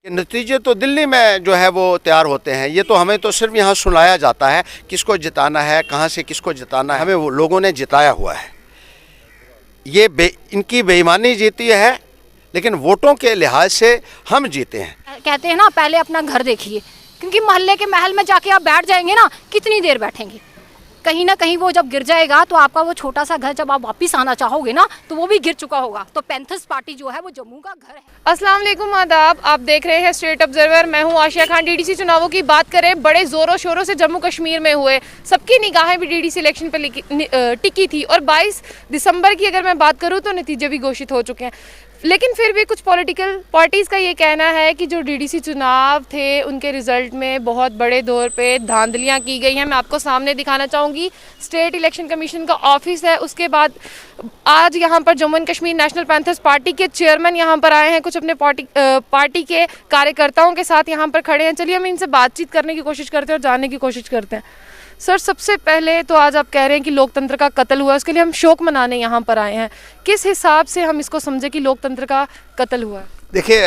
नतीजे तो दिल्ली में जो है वो तैयार होते हैं। ये तो हमें तो सिर्फ यहाँ सुनाया जाता है किसको जिताना है, कहाँ से किसको जिताना है। हमें वो लोगों ने जिताया हुआ है। ये इनकी बेईमानी जीती है, लेकिन वोटों के लिहाज से हम जीते हैं। कहते हैं ना, पहले अपना घर देखिए, क्योंकि मोहल्ले के महल में जाके आप बैठ जाएंगे ना, कितनी देर बैठेंगे। कहीं ना कहीं वो जब गिर जाएगा तो आपका वो छोटा सा घर जब आप वापस आना चाहोगे ना, तो वो भी गिर चुका होगा। तो पैंथर्स पार्टी जो है वो जम्मू का घर है। अस्सलाम वालेकुम, आदाब। आप देख रहे हैं स्टेट ऑब्जर्वर। मैं हूं आशिया खान। डीडीसी चुनावों की बात करें, बड़े ज़ोरों शोरों से जम्मू कश्मीर में हुए, सबकी निगाहें भी डीडीसी इलेक्शन पर टिकी थी। और 22 दिसंबर की अगर मैं बात करूं तो नतीजे भी घोषित हो चुके हैं। लेकिन फिर भी कुछ पॉलिटिकल पार्टीज़ का ये कहना है कि जो डीडीसी चुनाव थे उनके रिज़ल्ट में बहुत बड़े तौर पे धांधलियाँ की गई हैं। मैं आपको सामने दिखाना चाहूँगी, स्टेट इलेक्शन कमीशन का ऑफिस है। उसके बाद आज यहाँ पर Jammu and Kashmir national panthers party के चेयरमैन यहाँ पर आए हैं, कुछ अपने पार्टी के कार्यकर्ताओं के साथ यहाँ पर खड़े हैं। चलिए हम इनसे बातचीत करने की कोशिश करते हैं और जानने की कोशिश करते हैं। सर, सबसे पहले तो आज आप कह रहे हैं कि लोकतंत्र का कत्ल हुआ, उसके लिए हम शोक मनाने यहाँ पर आए हैं। किस हिसाब से हम इसको समझे कि लोकतंत्र का कत्ल हुआ है? देखिए,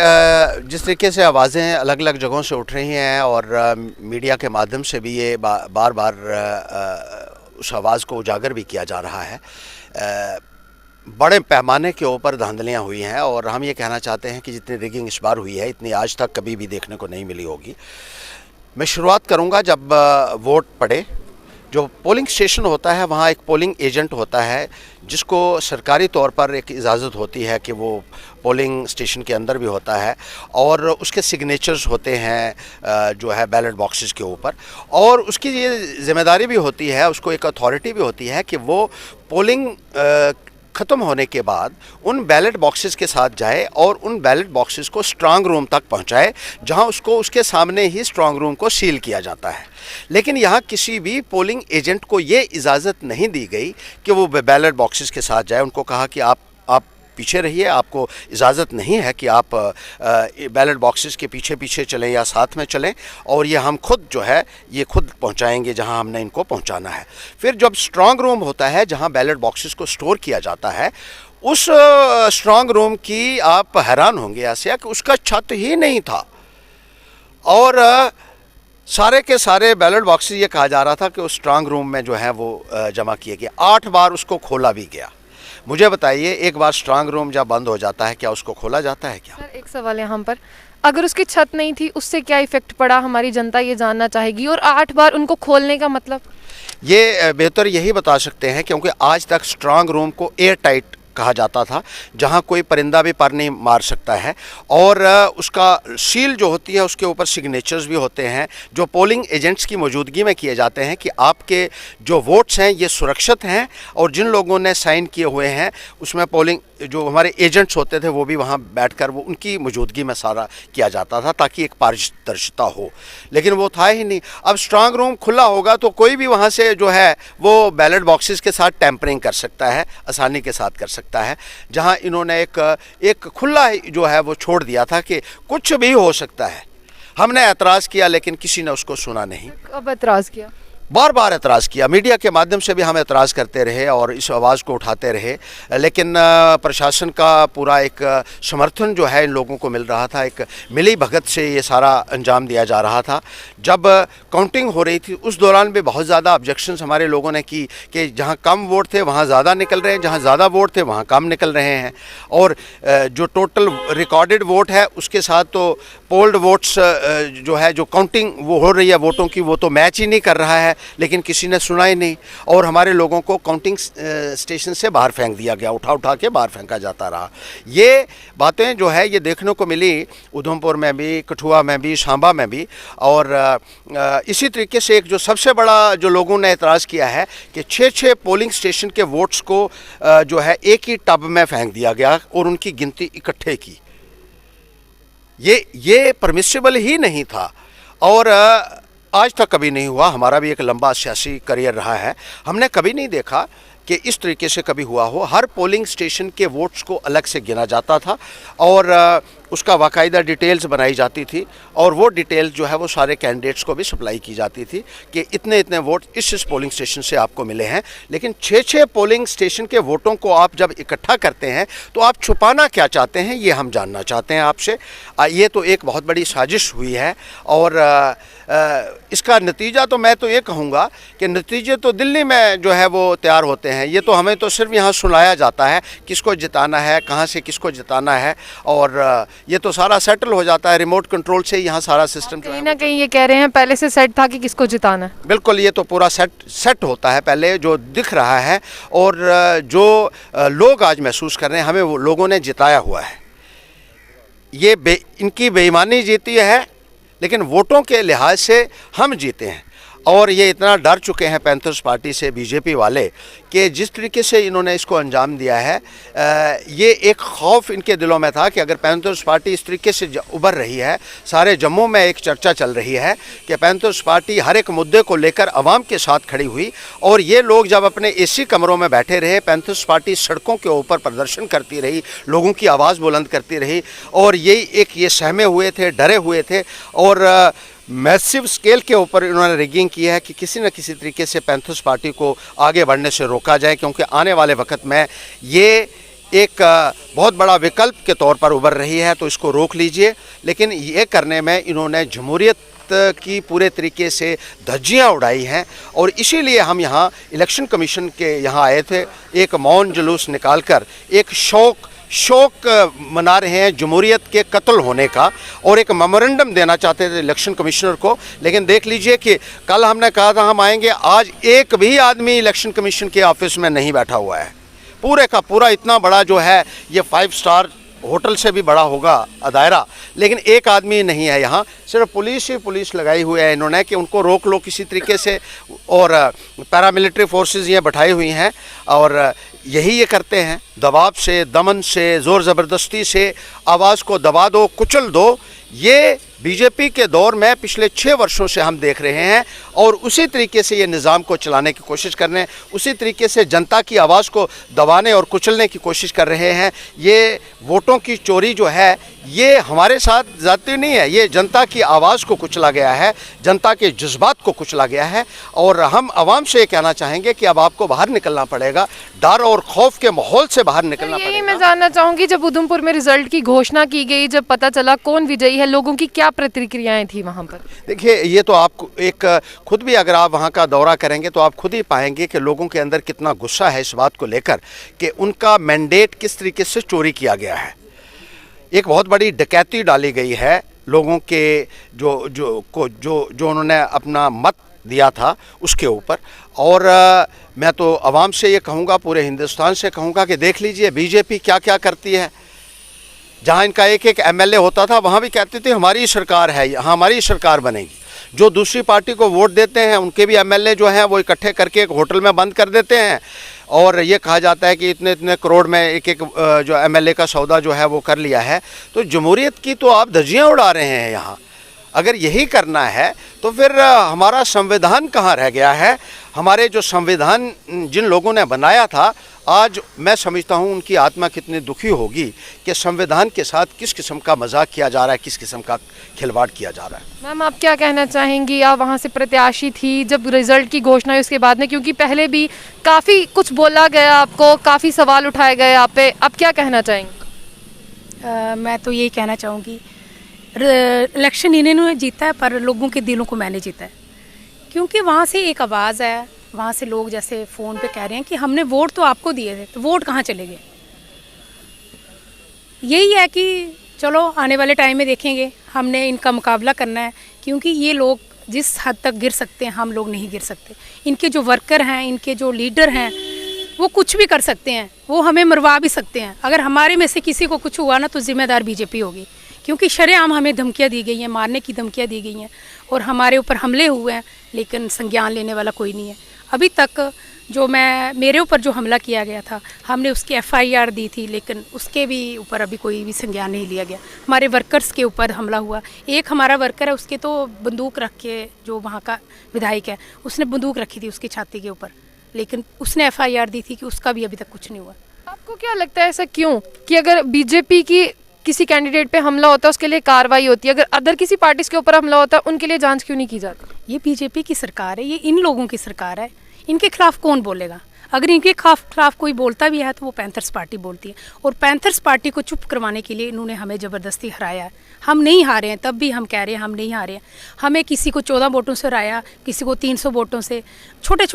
जिस तरीके से आवाज़ें अलग अलग जगहों से उठ रही हैं और मीडिया के माध्यम से भी ये बार बार उस आवाज़ को उजागर भी किया जा रहा है। बड़े पैमाने के ऊपर धांधलियाँ हुई हैं और हम ये कहना चाहते हैं कि जितनी रिगिंग इस बार हुई है, इतनी आज तक कभी भी देखने को नहीं मिली होगी। मैं शुरुआत करूँगा जब वोट पड़े। जो पोलिंग स्टेशन होता है वहाँ एक पोलिंग एजेंट होता है जिसको सरकारी तौर पर एक इजाज़त होती है कि वो पोलिंग स्टेशन के अंदर भी होता है और उसके सिग्नेचर्स होते हैं जो है बैलेट बॉक्सेस के ऊपर। और उसकी ये जिम्मेदारी भी होती है, उसको एक अथॉरिटी भी होती है कि वो पोलिंग ख़त्म होने के बाद उन बैलेट बॉक्सेस के साथ जाए और उन बैलेट बॉक्सेस को स्ट्रांग रूम तक पहुंचाए, जहां उसको उसके सामने ही स्ट्रांग रूम को सील किया जाता है। लेकिन यहां किसी भी पोलिंग एजेंट को ये इजाज़त नहीं दी गई कि वो बैलेट बॉक्सेस के साथ जाए। उनको कहा कि आप पीछे रहिए, आपको इजाज़त नहीं है कि आप बैलेट बॉक्सेस के पीछे पीछे चलें या साथ में चलें, और ये हम खुद जो है ये खुद पहुंचाएंगे जहां हमने इनको पहुंचाना है। फिर जब स्ट्रांग रूम होता है जहां बैलेट बॉक्सेस को स्टोर किया जाता है, उस स्ट्रांग रूम की आप हैरान होंगे आसिया कि उसका छत ही नहीं था और सारे के सारे बैलेट बॉक्सेस, ये कहा जा रहा था कि उस स्ट्रांग रूम में जो है वो जमा किए गए। 8 बार उसको खोला भी गया। मुझे बताइए, एक बार स्ट्रांग रूम जब बंद हो जाता है क्या उसको खोला जाता है क्या? सर, एक सवाल यहाँ पर, अगर उसकी छत नहीं थी उससे क्या इफेक्ट पड़ा, हमारी जनता ये जानना चाहेगी। और 8 बार उनको खोलने का मतलब? ये बेहतर यही बता सकते हैं क्योंकि आज तक स्ट्रांग रूम को एयर टाइट कहा जाता था, जहां कोई परिंदा भी पर नहीं मार सकता है। और उसका सील जो होती है उसके ऊपर सिग्नेचर्स भी होते हैं जो पोलिंग एजेंट्स की मौजूदगी में किए जाते हैं कि आपके जो वोट्स हैं ये सुरक्षित हैं। और जिन लोगों ने साइन किए हुए हैं उसमें पोलिंग जो हमारे एजेंट्स होते थे वो भी वहाँ बैठकर वो उनकी मौजूदगी में सारा किया जाता था ताकि एक पारदर्शिता हो। लेकिन वो था ही नहीं। अब स्ट्रांग रूम खुला होगा तो कोई भी वहाँ से जो है वो बैलेट बॉक्सेस के साथ टैंपरिंग कर सकता है, आसानी के साथ कर सकता है। जहाँ इन्होंने एक खुला जो है वो छोड़ दिया था कि कुछ भी हो सकता है। हमने एतराज़ किया लेकिन किसी ने उसको सुना नहीं। कब एतराज़ किया? बार बार एतराज़ किया, मीडिया के माध्यम से भी हम एतराज़ करते रहे और इस आवाज़ को उठाते रहे। लेकिन प्रशासन का पूरा एक समर्थन जो है इन लोगों को मिल रहा था। एक मिली भगत से ये सारा अंजाम दिया जा रहा था। जब काउंटिंग हो रही थी उस दौरान भी बहुत ज़्यादा ऑब्जेक्शंस हमारे लोगों ने की कि जहाँ कम वोट थे वहाँ ज़्यादा निकल रहे हैं, जहाँ ज़्यादा वोट थे वहाँ कम निकल रहे हैं। और जो टोटल रिकॉर्डेड वोट है उसके साथ तो पोल्ड वोट्स जो है, जो काउंटिंग वो हो रही है वोटों की, वो तो मैच ही नहीं कर रहा है। लेकिन किसी ने सुना ही नहीं और हमारे लोगों को काउंटिंग स्टेशन से बाहर फेंक दिया गया, उठा के बाहर फेंका जाता रहा। ये बातें जो है ये देखने को मिली उधमपुर में भी, कठुआ में भी, सांबा में भी। और इसी तरीके से एक जो सबसे बड़ा जो लोगों ने एतराज़ किया है कि 6 पोलिंग स्टेशन के वोट्स को जो है एक ही टब में फेंक दिया गया और उनकी गिनती इकट्ठे की। ये परमिसिबल ही नहीं था और आज तक कभी नहीं हुआ। हमारा भी एक लंबा सियासी करियर रहा है, हमने कभी नहीं देखा कि इस तरीके से कभी हुआ हो। हर पोलिंग स्टेशन के वोट्स को अलग से गिना जाता था और उसका बाकायदा डिटेल्स बनाई जाती थी और वो डिटेल्स जो है वो सारे कैंडिडेट्स को भी सप्लाई की जाती थी कि इतने इतने वोट इस पोलिंग स्टेशन से आपको मिले हैं। लेकिन 6-6 पोलिंग स्टेशन के वोटों को आप जब इकट्ठा करते हैं तो आप छुपाना क्या चाहते हैं, ये हम जानना चाहते हैं आपसे। ये तो एक बहुत बड़ी साजिश हुई है और इसका नतीजा तो मैं तो ये कहूँगा कि नतीजे तो दिल्ली में जो है वो तैयार होते हैं, ये तो हमें तो सिर्फ यहाँ सुनाया जाता है किसको जिताना है, कहाँ से किसको जिताना है, और ये तो सारा सेटल हो जाता है रिमोट कंट्रोल से। यहाँ सारा सिस्टम कहीं ना कहीं ये कह रहे हैं पहले से सेट था कि किसको जिताना है। बिल्कुल, ये तो पूरा सेट होता है पहले जो दिख रहा है, और जो लोग आज महसूस कर रहे हैं हमें वो लोगों ने जिताया हुआ है। ये इनकी बेईमानी जीती है, लेकिन वोटों के लिहाज से हम जीते हैं। और ये इतना डर चुके हैं पैंथर्स पार्टी से बीजेपी वाले कि जिस तरीके से इन्होंने इसको अंजाम दिया है, ये एक खौफ इनके दिलों में था कि अगर पैंथर्स पार्टी इस तरीके से उभर रही है, सारे जम्मू में एक चर्चा चल रही है कि पैंथर्स पार्टी हर एक मुद्दे को लेकर अवाम के साथ खड़ी हुई, और ये लोग जब अपने एसी कमरों में बैठे रहे, पैंथर्स पार्टी सड़कों के ऊपर प्रदर्शन करती रही, लोगों की आवाज़ बुलंद करती रही, और ये सहमे हुए थे, डरे हुए थे, और मैसिव स्केल के ऊपर इन्होंने रिगिंग की है कि किसी न किसी तरीके से पैंथर्स पार्टी को आगे बढ़ने से रोका जाए, क्योंकि आने वाले वक्त में ये एक बहुत बड़ा विकल्प के तौर पर उभर रही है, तो इसको रोक लीजिए। लेकिन ये करने में इन्होंने जमहूरियत की पूरे तरीके से धज्जियाँ उड़ाई हैं, और इसीलिए हम यहाँ इलेक्शन कमीशन के यहाँ आए थे, एक मौन जुलूस निकालकर एक शोक मना रहे हैं जमहूरियत के कत्ल होने का, और एक मेमोरेंडम देना चाहते थे इलेक्शन कमिश्नर को। लेकिन देख लीजिए कि कल हमने कहा था हम आएंगे, आज एक भी आदमी इलेक्शन कमीशन के ऑफिस में नहीं बैठा हुआ है। पूरे का पूरा इतना बड़ा जो है ये 5 स्टार होटल से भी बड़ा होगा दायरा, लेकिन एक आदमी नहीं है यहाँ। सिर्फ पुलिस ही पुलिस लगाई हुई है इन्होंने कि उनको रोक लो किसी तरीके से, और पैरामिलिट्री फोर्सेस ये बैठाई हुई हैं, और यही ये करते हैं, दबाव से, दमन से, ज़ोर ज़बरदस्ती से आवाज़ को दबा दो, कुचल दो। ये बीजेपी के दौर में पिछले 6 वर्षों से हम देख रहे हैं, और उसी तरीके से ये निज़ाम को चलाने की कोशिश कर रहे हैं, उसी तरीके से जनता की आवाज़ को दबाने और कुचलने की कोशिश कर रहे हैं। ये वोटों की चोरी जो है ये हमारे साथ जाती नहीं है, ये जनता की आवाज़ को कुचला गया है, जनता के जज्बात को कुचला गया है, और हम आवाम से ये कहना चाहेंगे कि अब आपको बाहर निकलना पड़ेगा, डर और खौफ के माहौल से बाहर निकलना पड़ेगा। यही मैं जानना चाहूँगी, जब उधमपुर में रिजल्ट की घोषणा की गई, जब पता चला कौन विजयी है, लोगों की क्या प्रतिक्रियाएं थी वहाँ पर? देखिए, ये तो आपको एक खुद भी अगर आप वहाँ का दौरा करेंगे तो आप खुद ही पाएंगे कि लोगों के अंदर कितना गुस्सा है इस बात को लेकर कि उनका मैंडेट किस तरीके से चोरी किया गया है। एक बहुत बड़ी डकैती डाली गई है लोगों के जो उन्होंने अपना मत दिया था उसके ऊपर। और मैं तो आवाम से ये कहूँगा, पूरे हिंदुस्तान से कहूँगा कि देख लीजिए बीजेपी क्या क्या करती है। जहाँ इनका एक एमएलए होता था वहाँ भी कहते थे हमारी सरकार है, हमारी सरकार बनेगी। जो दूसरी पार्टी को वोट देते हैं उनके भी एमएलए जो हैं वो इकट्ठे करके एक होटल में बंद कर देते हैं, और ये कहा जाता है कि इतने इतने करोड़ में एक जो एमएलए का सौदा जो है वो कर लिया है। तो जमहूरियत की तो आप धज्जियाँ उड़ा रहे हैं यहाँ। अगर यही करना है तो फिर हमारा संविधान कहाँ रह गया है? हमारे जो संविधान जिन लोगों ने बनाया था, आज मैं समझता हूँ उनकी आत्मा कितनी दुखी होगी कि संविधान के साथ किस किस्म का मजाक किया जा रहा है, किस किस्म का खिलवाड़ किया जा रहा है। मैम, आप क्या कहना चाहेंगी? आप वहाँ से प्रत्याशी थी जब रिजल्ट की घोषणा हुई उसके बाद में, क्योंकि पहले भी काफ़ी कुछ बोला गया आपको, काफ़ी सवाल उठाए गए आप पे, आप क्या कहना चाहेंगी? मैं तो यही कहना चाहूँगी, इलेक्शन इन्होंने जीता है पर लोगों के दिलों को मैंने जीता है, क्योंकि वहाँ से एक आवाज़ है, वहाँ से लोग जैसे फ़ोन पे कह रहे हैं कि हमने वोट तो आपको दिए थे, तो वोट कहाँ चले गए। यही है कि चलो आने वाले टाइम में देखेंगे, हमने इनका मुकाबला करना है, क्योंकि ये लोग जिस हद तक गिर सकते हैं हम लोग नहीं गिर सकते। इनके जो वर्कर हैं, इनके जो लीडर हैं, वो कुछ भी कर सकते हैं, वो हमें मरवा भी सकते हैं। अगर हमारे में से किसी को कुछ हुआ ना तो जिम्मेदार बीजेपी होगी, क्योंकि शरेआम हमें धमकियाँ दी गई हैं, मारने की धमकियाँ दी गई हैं, और हमारे ऊपर हमले हुए हैं, लेकिन संज्ञान लेने वाला कोई नहीं है। अभी तक जो मेरे ऊपर जो हमला किया गया था, हमने उसकी एफआईआर दी थी, लेकिन उसके भी ऊपर अभी कोई भी संज्ञान नहीं लिया गया। हमारे वर्कर्स के ऊपर हमला हुआ, एक हमारा वर्कर है, उसके तो बंदूक रख के, जो वहाँ का विधायक है उसने बंदूक रखी थी उसकी छाती के ऊपर, लेकिन उसने एफआईआर दी थी कि उसका भी अभी तक कुछ नहीं हुआ। आपको क्या लगता है ऐसा क्यों, कि अगर बीजेपी की किसी कैंडिडेट पे हमला होता है उसके लिए कार्रवाई होती है, अगर अदर किसी पार्टीज के ऊपर हमला होता है उनके लिए जांच क्यों नहीं की जाती? ये बीजेपी की सरकार है, ये इन लोगों की सरकार है, इनके खिलाफ कौन बोलेगा? अगर इनके खिलाफ कोई बोलता भी है तो वो पैंथर्स पार्टी बोलती है, और पैंथर्स पार्टी को चुप करवाने के लिए इन्होंने हमें ज़बरदस्ती हराया है। हम नहीं हारे हैं, तब भी हम कह रहे हैं हम नहीं हारे हैं। हमें किसी को 14 वोटों से हराया, किसी को 300 वोटों से, छोटे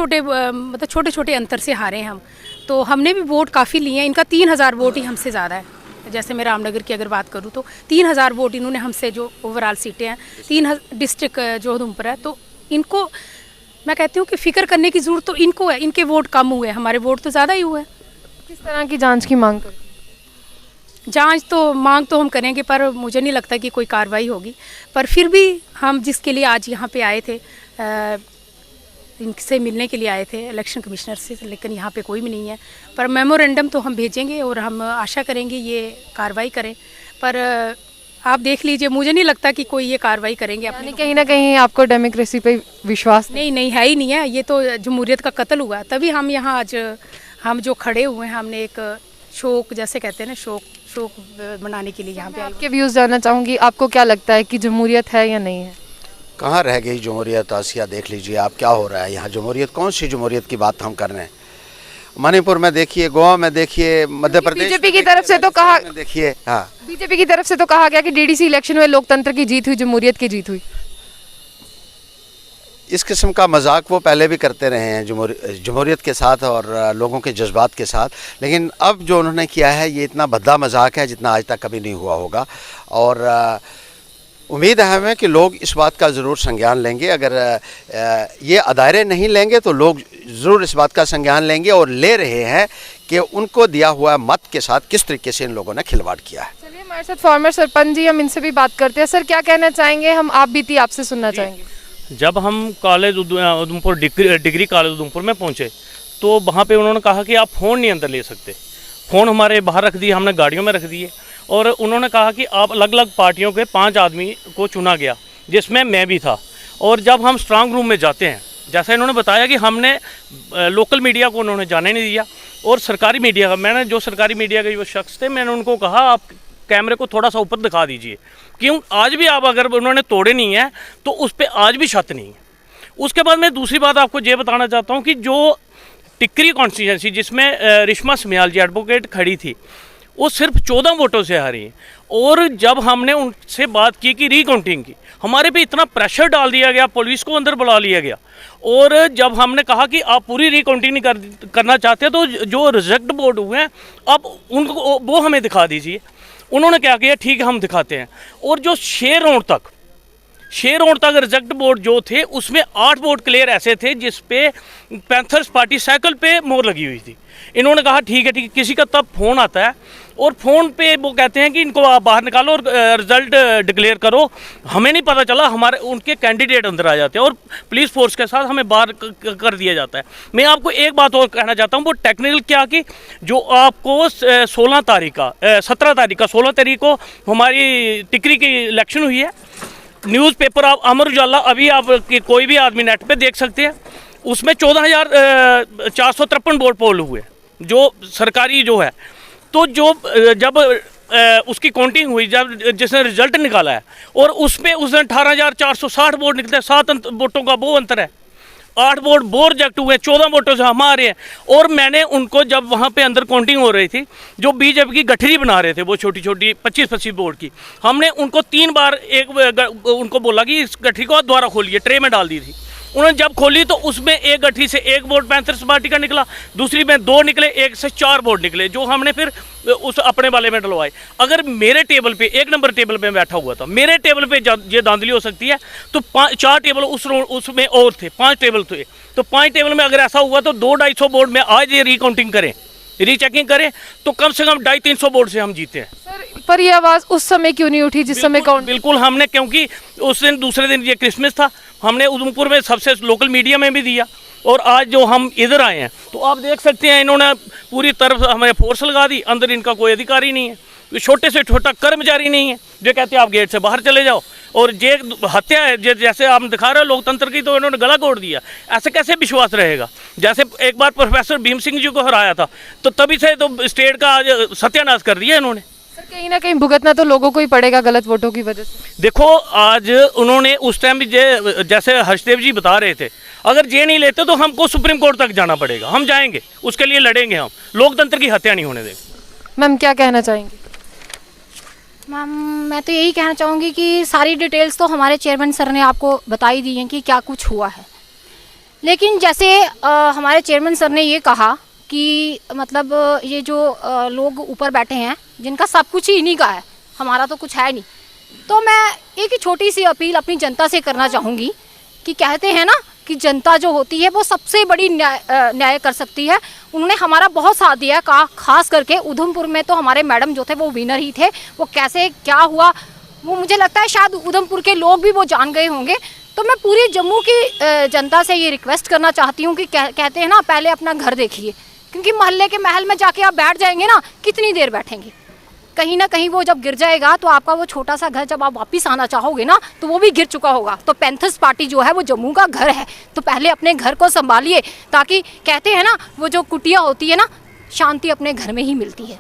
छोटे अंतर से हारे हैं हम। तो हमने भी वोट काफ़ी लिए हैं, इनका 3000 वोट ही हमसे ज़्यादा है। जैसे मैं रामनगर की अगर बात करूँ तो 3000 वोट इन्होंने हमसे, जो ओवरऑल सीटें हैं 3 डिस्ट्रिक्ट जो उधमपुर है, तो इनको मैं कहती हूँ कि फिक्र करने की ज़रूरत तो इनको है। इनके वोट कम हुए, हमारे वोट तो ज़्यादा ही हुए। किस तरह की जांच की मांग करें? जांच तो मांग तो हम करेंगे, पर मुझे नहीं लगता कि कोई कार्रवाई होगी। पर फिर भी हम जिसके लिए आज यहाँ पे आए थे, इनसे मिलने के लिए आए थे इलेक्शन कमिश्नर से, लेकिन यहाँ पे कोई भी नहीं है। पर मेमोरेंडम तो हम भेजेंगे और हम आशा करेंगे ये कार्रवाई करें। पर आप देख लीजिए, मुझे नहीं लगता कि कोई ये कार्रवाई करेंगे। यानी कहीं ना कहीं आपको डेमोक्रेसी पे विश्वास नहीं है ही नहीं है। ये तो जमहूरियत का कत्ल हुआ, तभी हम यहाँ आज हम जो खड़े हुए हैं, हमने एक शोक जैसे कहते हैं ना, शोक मनाने के लिए यहाँ पे आए। आपके व्यूज़ जानना चाहूँगी, आपको क्या लगता है कि जमहूरियत है या नहीं है? कहाँ रह गई जमहूरियत? आसिया देख लीजिए आप क्या हो रहा है यहाँ। जमहूरियत, कौन सी जमहूरियत की बात हम कर रहे हैं? मणिपुर में देखिए, गोवा में देखिए, मध्य प्रदेश बीजेपी की तरफ से तो कहा, देखिए, हाँ, बीजेपी की तरफ से तो कहा गया कि डीडीसी इलेक्शन में लोकतंत्र की जीत हुई, जमहूरियत की जीत हुई। इस किस्म का मजाक वो पहले भी करते रहे हैं जमहूरियत के साथ और लोगों के जज्बात के साथ, लेकिन अब जो उन्होंने किया है ये इतना भद्दा मजाक है जितना आज तक कभी नहीं हुआ होगा। और उम्मीद है हमें कि लोग इस बात का ज़रूर संज्ञान लेंगे। अगर ये अदारे नहीं लेंगे तो लोग ज़रूर इस बात का संज्ञान लेंगे, और ले रहे हैं कि उनको दिया हुआ मत के साथ किस तरीके से इन लोगों ने खिलवाड़ किया है। चलिए हमारे साथ फॉर्मर सरपंच जी, हम इनसे भी बात करते हैं। सर क्या कहना चाहेंगे? हम आप बीती आपसे सुनना चाहेंगे। जब हम college Udhampur degree college Udhampur में पहुंचे तो वहाँ पे उन्होंने कहा कि आप फ़ोन नहीं अंदर ले सकते। फ़ोन हमारे बाहर रख दिए, हमने गाड़ियों में रख दिए, और उन्होंने कहा कि आप अलग अलग पार्टियों के 5 आदमी को चुना गया, जिसमें मैं भी था। और जब हम स्ट्रांग रूम में जाते हैं, जैसा इन्होंने बताया कि हमने लोकल मीडिया को उन्होंने जाने नहीं दिया, और सरकारी मीडिया का, मैंने जो सरकारी मीडिया के जो शख्स थे, मैंने उनको कहा आप कैमरे को थोड़ा सा ऊपर दिखा दीजिए, क्यों आज भी आप अगर उन्होंने तोड़े नहीं है तो उस पर आज भी शक नहीं है। उसके बाद मैं दूसरी बात आपको ये बताना चाहता हूँ कि जो टिक्करी कॉन्स्टिट्यूंसी जिसमें रिश्मा समियाल जी एडवोकेट खड़ी थी, वो सिर्फ 14 वोटों से हारी है। और जब हमने उनसे बात की कि रिकाउंटिंग की, हमारे पे इतना प्रेशर डाल दिया गया, पुलिस को अंदर बुला लिया गया। और जब हमने कहा कि आप पूरी रिकाउंटिंग नहीं करना चाहते तो जो रिजेक्ट बोर्ड हुए हैं अब उनको वो हमें दिखा दीजिए। उन्होंने क्या किया, ठीक है हम दिखाते हैं। और जो 6 राउंड तक रिजेक्ट बोर्ड जो थे उसमें 8 वोट क्लियर ऐसे थे जिस पे पैंथर्स पार्टी साइकिल पे मोहर लगी हुई थी। इन्होंने कहा ठीक है, किसी का तब फ़ोन आता है और फ़ोन पे वो कहते हैं कि इनको आप बाहर निकालो और रिज़ल्ट डिक्लेयर करो। हमें नहीं पता चला, हमारे उनके कैंडिडेट अंदर आ जाते हैं और पुलिस फोर्स के साथ हमें बाहर कर दिया जाता है। मैं आपको एक बात और कहना चाहता हूँ, वो टेक्निकल क्या कि जो आपको 17 तारीख को हमारी टिकरी की इलेक्शन हुई है। न्यूज़पेपर आप अमर उजाला अभी आप कोई भी आदमी नेट पे देख सकते हैं, उसमें 14,453 वोट पोल हुए जो सरकारी जो है। तो जो जब उसकी काउंटिंग हुई, जब जिसने रिजल्ट निकाला है और उसमें उसने 18,460 वोट निकले, 7 वोटों का वो अंतर है। 8 वोट वो रिजेक्ट हुए, 14 वोटों से हम आ रहे हैं। और मैंने उनको जब वहाँ पे अंदर काउंटिंग हो रही थी, जो बीजेपी की गठरी बना रहे थे वो छोटी छोटी 25-25 वोट की, हमने उनको 3 बार उनको बोला कि इस गठरी को दोबारा खोलिए, ट्रे में डाल दी थी। उन्होंने जब खोली तो उसमें एक गठरी से 1 वोट पैंथर्स पार्टी का निकला, दूसरी में 2 निकले, 1 से 4 वोट निकले, जो हमने फिर उस अपने वाले में डलवाए। अगर मेरे टेबल पे 1 नंबर टेबल पे बैठा हुआ था, मेरे टेबल पे ये धांधली हो सकती है, तो 4 टेबल उसमें और थे, 5 टेबल थे। तो 5 टेबल में अगर ऐसा हुआ तो 200-250 वोट में आज ये रिकाउंटिंग करें, रीचेकिंग करें, तो कम से कम 250-300 वोट से हम जीते हैं। सर पर ये आवाज़ उस समय क्यों नहीं उठी जिस समय काउंट? बिल्कुल हमने, क्योंकि उस दिन दूसरे दिन ये क्रिसमस था, हमने उधमपुर में सबसे लोकल मीडिया में भी दिया। और आज जो हम इधर आए हैं तो आप देख सकते हैं इन्होंने पूरी तरफ हमें फोर्स लगा दी, अंदर इनका कोई अधिकारी नहीं है, छोटे से छोटा कर्मचारी नहीं है जो कहते हैं आप गेट से बाहर चले जाओ। और ये हत्या है जैसे आप दिखा रहे हो लोकतंत्र की, तो इन्होंने गला तोड़ दिया। ऐसे कैसे विश्वास रहेगा? जैसे एक बार प्रोफेसर भीम सिंह जी को हराया था, तो तभी से तो स्टेट का आज सत्यानाश कर दिया इन्होंने। कहीं ना कहीं भुगतना तो लोगों को ही पड़ेगा गलत वोटों की वजह से। देखो आज उन्होंने उस टाइम भी जैसे हर्षदेव जी बता रहे थे, अगर ये नहीं लेते तो हमको सुप्रीम कोर्ट तक जाना पड़ेगा, हम जाएंगे, उसके लिए लड़ेंगे, हम लोकतंत्र की हत्या नहीं होने देंगे। मैम क्या कहना चाहेंगे? मैम मैं तो यही कहना चाहूँगी कि सारी डिटेल्स तो हमारे चेयरमैन सर ने आपको बताई दी हैं कि क्या कुछ हुआ है, लेकिन जैसे हमारे चेयरमैन सर ने ये कहा कि मतलब ये जो लोग ऊपर बैठे हैं जिनका सब कुछ ही इन्हीं का है, हमारा तो कुछ है नहीं, तो मैं एक ही छोटी सी अपील अपनी जनता से करना चाहूँगी कि कहते हैं ना कि जनता जो होती है वो सबसे बड़ी न्याय कर सकती है। उन्होंने हमारा बहुत साथ दिया, खास करके उधमपुर में तो हमारे मैडम जो थे वो विनर ही थे। वो कैसे क्या हुआ वो मुझे लगता है शायद उधमपुर के लोग भी वो जान गए होंगे। तो मैं पूरी जम्मू की जनता से ये रिक्वेस्ट करना चाहती हूँ कि कहते हैं ना पहले अपना घर देखिए, क्योंकि मोहल्ले के महल में जाके आप बैठ जाएंगे ना, कितनी देर बैठेंगे, कहीं ना कहीं वो जब गिर जाएगा तो आपका वो छोटा सा घर जब आप वापस आना चाहोगे ना तो वो भी गिर चुका होगा। तो पैंथर्स पार्टी जो है वो जम्मू का घर है, तो पहले अपने घर को संभालिए, ताकि कहते हैं ना वो जो कुटिया होती है ना, शांति अपने घर में ही मिलती है।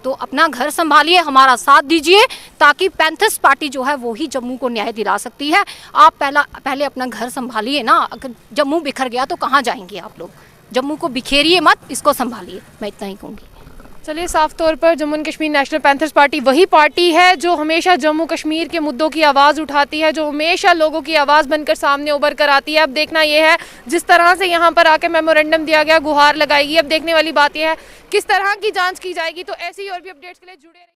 तो अपना घर संभालिए, हमारा साथ दीजिए, ताकि पैंथर्स पार्टी जो है वो ही जम्मू को न्याय दिला सकती है। आप पहले अपना घर संभालिए ना, अगर जम्मू बिखर गया तो कहाँ जाएंगे आप लोग। जम्मू को बिखेरिए मत, इसको संभालिए, मैं इतना ही कहूँगी। चलिए, साफ तौर पर Jammu and Kashmir national panthers party वही पार्टी है जो हमेशा जम्मू कश्मीर के मुद्दों की आवाज़ उठाती है, जो हमेशा लोगों की आवाज़ बनकर सामने उभर कर आती है। अब देखना यह है जिस तरह से यहाँ पर आके मेमोरेंडम दिया गया, गुहार लगाएगी, अब देखने वाली बात यह है किस तरह की जांच की जाएगी। तो ऐसी और भी अपडेट्स के लिए जुड़े रहिए।